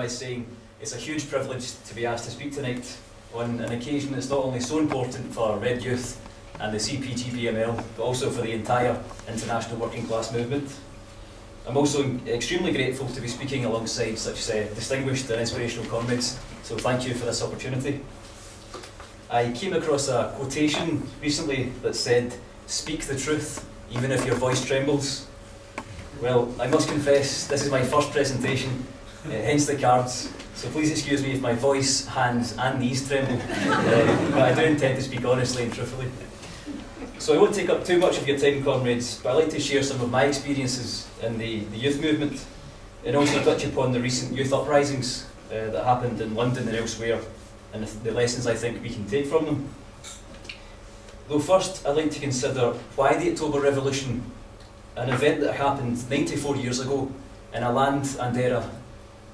by saying it's a huge privilege to be asked to speak tonight on an occasion that's not only so important for Red Youth and the CPGB-ML, but also for the entire international working class movement. I'm also extremely grateful to be speaking alongside such distinguished and inspirational comrades, so thank you for this opportunity. I came across a quotation recently that said, "Speak the truth, even if your voice trembles." Well, I must confess, this is my first presentation, hence the cards, so please excuse me if my voice, hands and knees tremble, but I do intend to speak honestly and truthfully. So I won't take up too much of your time, comrades, but I'd like to share some of my experiences in the youth movement, and also touch upon the recent youth uprisings that happened in London and elsewhere, and the lessons I think we can take from them. Though first I'd like to consider why the October Revolution, an event that happened 94 years ago in a land and era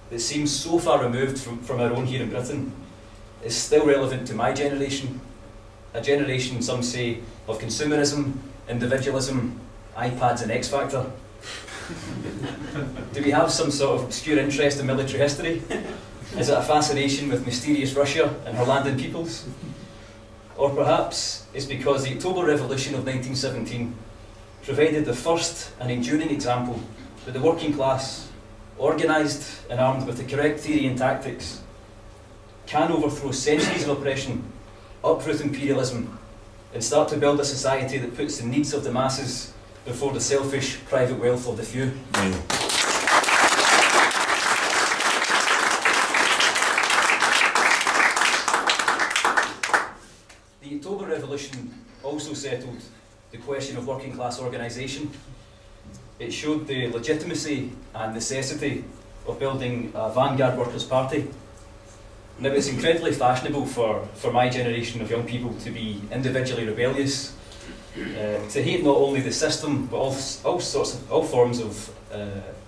that seems so far removed from our own here in Britain, is still relevant to my generation, a generation, some say, of consumerism, individualism, iPads and X Factor. Do we have some sort of obscure interest in military history? Is it a fascination with mysterious Russia and her land and peoples? Or perhaps it's because the October Revolution of 1917 provided the first and enduring example that the working class, organised and armed with the correct theory and tactics, can overthrow centuries of oppression, uproot imperialism, and start to build a society that puts the needs of the masses before the selfish private wealth of the few. The October Revolution also settled the question of working class organisation. It showed the legitimacy and necessity of building a vanguard workers' party. Now, it's incredibly fashionable for my generation of young people to be individually rebellious, to hate not only the system but all forms of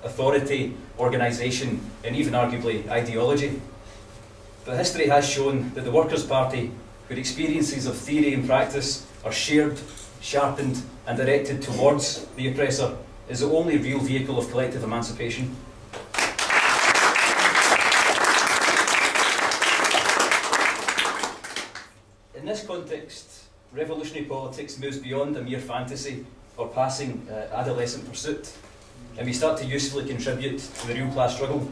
authority, organisation and even arguably ideology. But history has shown that the Workers' Party, where experiences of theory and practice are shared, sharpened and directed towards the oppressor, is the only real vehicle of collective emancipation. In this context, revolutionary politics moves beyond a mere fantasy or passing adolescent pursuit, and we start to usefully contribute to the real class struggle.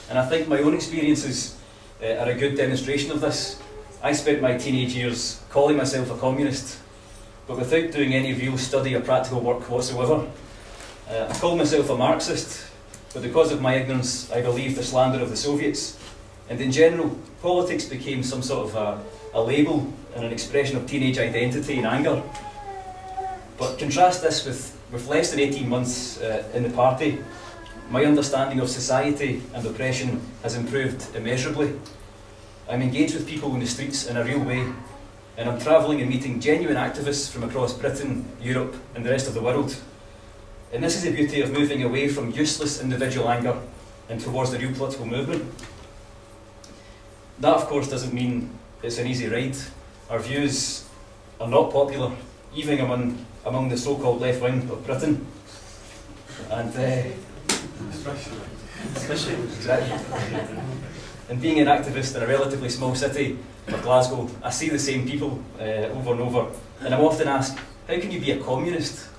And I think my own experiences are a good demonstration of this. I spent my teenage years calling myself a communist, but without doing any real study or practical work whatsoever. I called myself a Marxist, but because of my ignorance I believed the slander of the Soviets, and in general politics became some sort of a label and an expression of teenage identity and anger. But contrast this with less than 18 months in the party, my understanding of society and oppression has improved immeasurably. I'm engaged with people in the streets in a real way, and I'm travelling and meeting genuine activists from across Britain, Europe and the rest of the world. And this is the beauty of moving away from useless individual anger and towards the real political movement. That of course doesn't mean it's an easy ride. Our views are not popular, even among the so-called left wing of Britain. And exactly. And being an activist in a relatively small city like Glasgow, I see the same people over and over, and I'm often asked, how can you be a communist?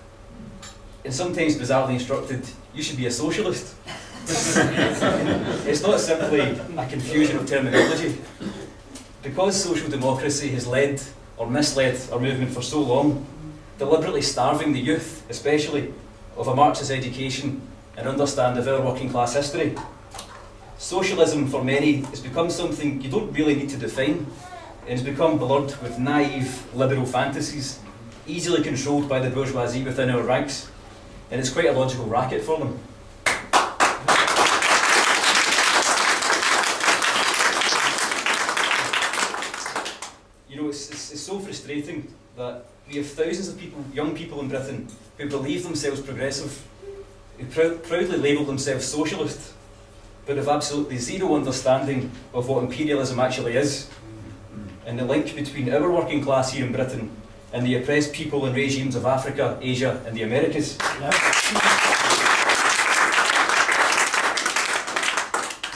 And sometimes bizarrely instructed, you should be a socialist. It's not simply a confusion of terminology. Because social democracy has led or misled our movement for so long, deliberately starving the youth, especially, of a Marxist education and understand of our working class history, socialism for many has become something you don't really need to define, and has become blurred with naive liberal fantasies, easily controlled by the bourgeoisie within our ranks, and it's quite a logical racket for them. You know, it's so frustrating that we have thousands of people, young people in Britain, who believe themselves progressive, who proudly label themselves socialist, but have absolutely zero understanding of what imperialism actually is, and the link between our working class here in Britain and the oppressed people and regimes of Africa, Asia and the Americas. They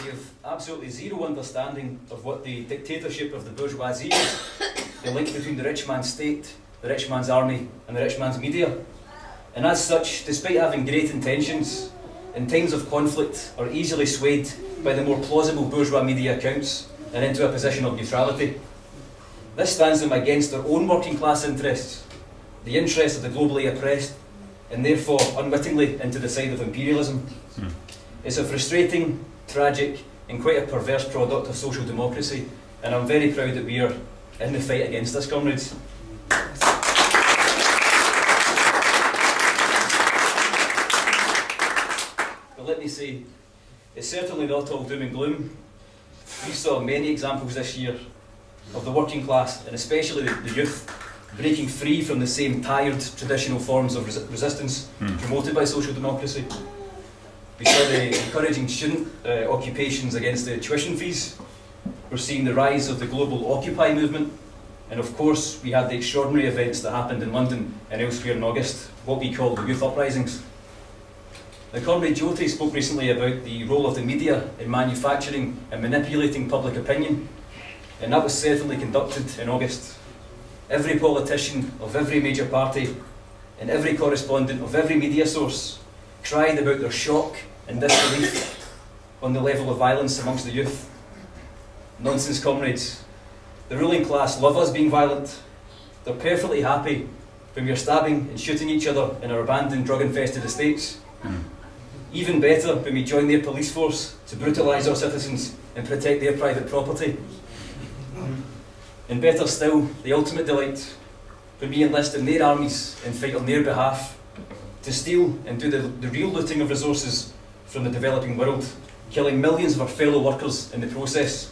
have absolutely zero understanding of what the dictatorship of the bourgeoisie is, the link between the rich man's state, the rich man's army, and the rich man's media. And as such, despite having great intentions, in times of conflict are easily swayed by the more plausible bourgeois media accounts and into a position of neutrality. This stands them against their own working class interests, the interests of the globally oppressed, and therefore unwittingly into the side of imperialism. It's a frustrating, tragic, and quite a perverse product of social democracy, and I'm very proud that we are in the fight against this, comrades. But let me say, it's certainly not all doom and gloom. We saw many examples this year of the working class, and especially the youth, breaking free from the same tired traditional forms of resistance promoted by social democracy. We saw the encouraging student occupations against the tuition fees. We're seeing the rise of the global Occupy movement. And of course, we had the extraordinary events that happened in London and elsewhere in August, what we call the youth uprisings. The comrade Jyoti spoke recently about the role of the media in manufacturing and manipulating public opinion. And that was certainly conducted in August. Every politician of every major party and every correspondent of every media source cried about their shock and disbelief on the level of violence amongst the youth. Nonsense, comrades. The ruling class love us being violent. They're perfectly happy when we're stabbing and shooting each other in our abandoned drug-infested estates. Even better when we join their police force to brutalise our citizens and protect their private property. And better still, the ultimate delight, when we enlist in their armies and fight on their behalf to steal and do the real looting of resources from the developing world, killing millions of our fellow workers in the process.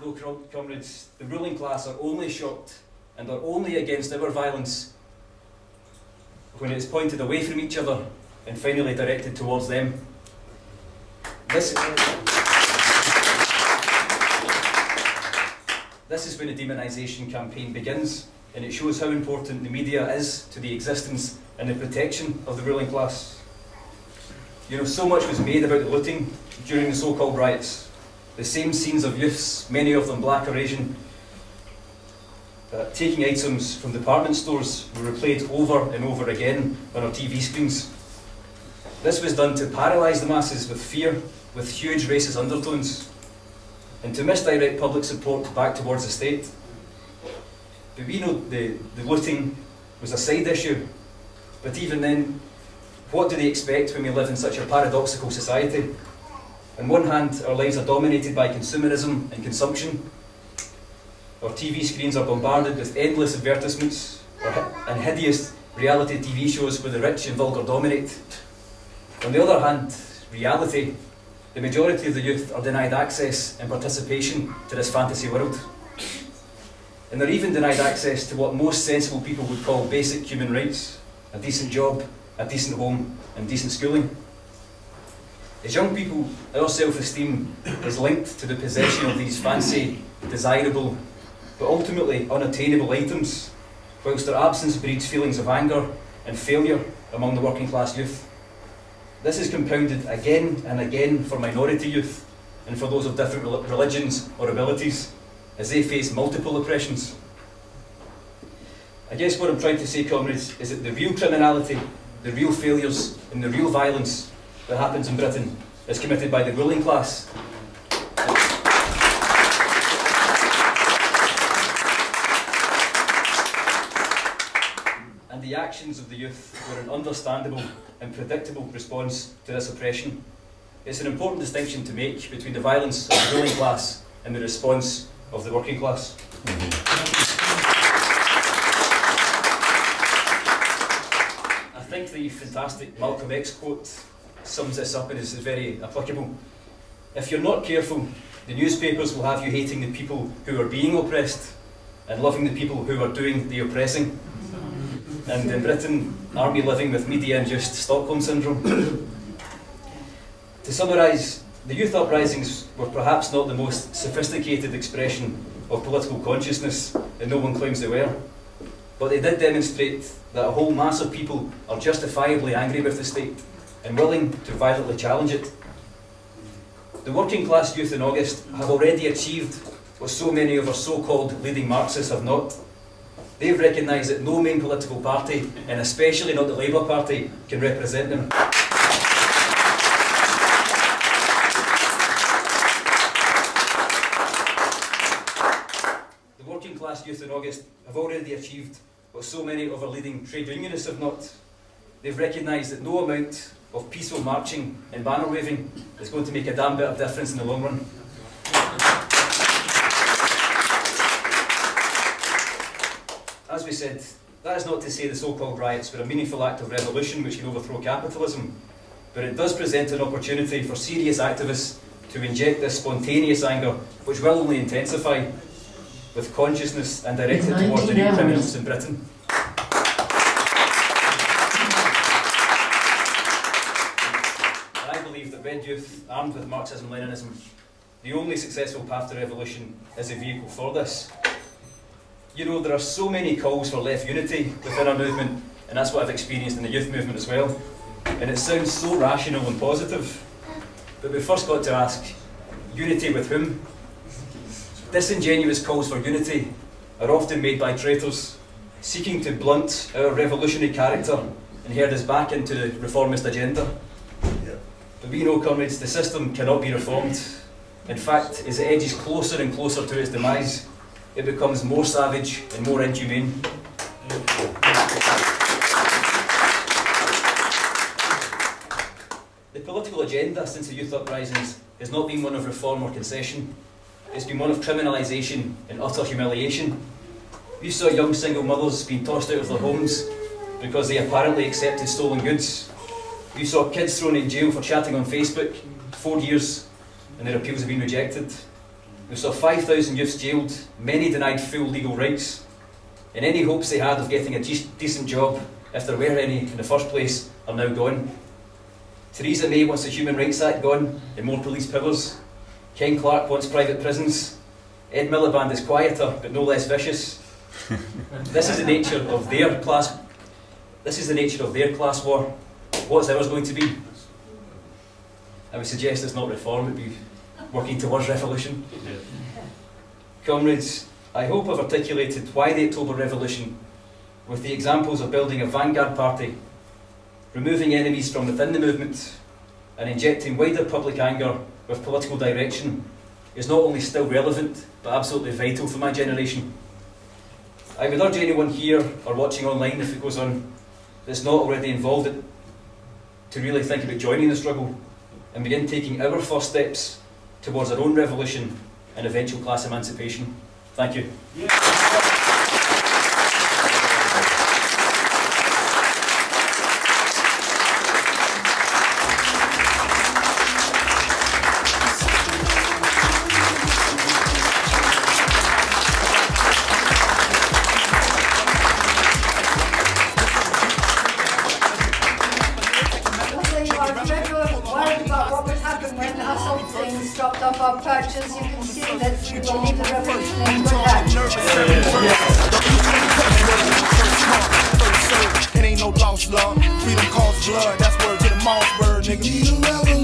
Though, comrades, the ruling class are only shocked and are only against our violence when it is pointed away from each other and finally directed towards them. This is when the demonisation campaign begins, and it shows how important the media is to the existence and the protection of the ruling class. You know, so much was made about the looting during the so-called riots. The same scenes of youths, many of them black or Asian, taking items from department stores were replayed over and over again on our TV screens. This was done to paralyse the masses with fear, with huge racist undertones, and to misdirect public support back towards the state. But we know the looting was a side issue, but even then, what do they expect when we live in such a paradoxical society? On one hand, our lives are dominated by consumerism and consumption. Our TV screens are bombarded with endless advertisements and hideous reality TV shows where the rich and vulgar dominate. On the other hand, reality, the majority of the youth are denied access and participation to this fantasy world. And they're even denied access to what most sensible people would call basic human rights: a decent job, a decent home, and decent schooling. As young people, our self-esteem is linked to the possession of these fancy, desirable, but ultimately unattainable items, whilst their absence breeds feelings of anger and failure among the working class youth. This is compounded again and again for minority youth and for those of different religions or abilities, as they face multiple oppressions. I guess what I'm trying to say, comrades, is that the real criminality, the real failures, and the real violence that happens in Britain is committed by the ruling class. And the actions of the youth were an understandable and predictable response to this oppression. It's an important distinction to make between the violence of the ruling class and the response of the working class. I think the fantastic Malcolm X quote sums this up and is very applicable. If you're not careful, the newspapers will have you hating the people who are being oppressed and loving the people who are doing the oppressing. And in Britain, are we living with media-induced Stockholm syndrome? To summarise, the youth uprisings were perhaps not the most sophisticated expression of political consciousness, and no one claims they were. but they did demonstrate that a whole mass of people are justifiably angry with the state and willing to violently challenge it. The working class youth in August have already achieved what so many of our so-called leading Marxists have not. They've recognised that no main political party, and especially not the Labour Party, can represent them. The working class youth in August have already achieved what so many of our leading trade unionists have not. They've recognised that no amount of peaceful marching and banner waving is going to make a damn bit of difference in the long run. As we said, that is not to say the so-called riots were a meaningful act of revolution which can overthrow capitalism, but it does present an opportunity for serious activists to inject this spontaneous anger, which will only intensify, with consciousness and directed towards the new criminals in Britain. I believe that Red Youth, armed with Marxism-Leninism, the only successful path to revolution, is a vehicle for this. You know, there are so many calls for left unity within our movement, and that's what I've experienced in the youth movement as well. And it sounds so rational and positive. But we first got to ask, unity with whom? Disingenuous calls for unity are often made by traitors, seeking to blunt our revolutionary character and herd us back into the reformist agenda. But we know, comrades, the system cannot be reformed. In fact, as it edges closer and closer to its demise, it becomes more savage and more inhumane. The political agenda since the youth uprisings has not been one of reform or concession. It's been one of criminalisation and utter humiliation. We saw young single mothers being tossed out of their homes because they apparently accepted stolen goods. We saw kids thrown in jail for chatting on Facebook, 4 years, and their appeals have been rejected. We saw 5,000 youths jailed, many denied full legal rights, and any hopes they had of getting a decent job, if there were any in the first place, are now gone. Theresa May wants the Human Rights Act gone and more police powers. Ken Clarke wants private prisons. Ed Miliband is quieter but no less vicious. This is the nature of their class. This is the nature of their class war. What's ours going to be? I would suggest it's not reform, it would be working towards revolution. Comrades, I hope I've articulated why the October Revolution, with the examples of building a vanguard party, removing enemies from within the movement, and injecting wider public anger with political direction, is not only still relevant, but absolutely vital for my generation. I would urge anyone here, or watching online if it goes on, that's not already involved in, to really think about joining the struggle, and begin taking our first steps towards our own revolution and eventual class emancipation. Thank you. Dropped off our perches, you can see that we will leave the revolution in good hands. It ain't no lost love, freedom costs blood, that's word to the Mossberg, nigga.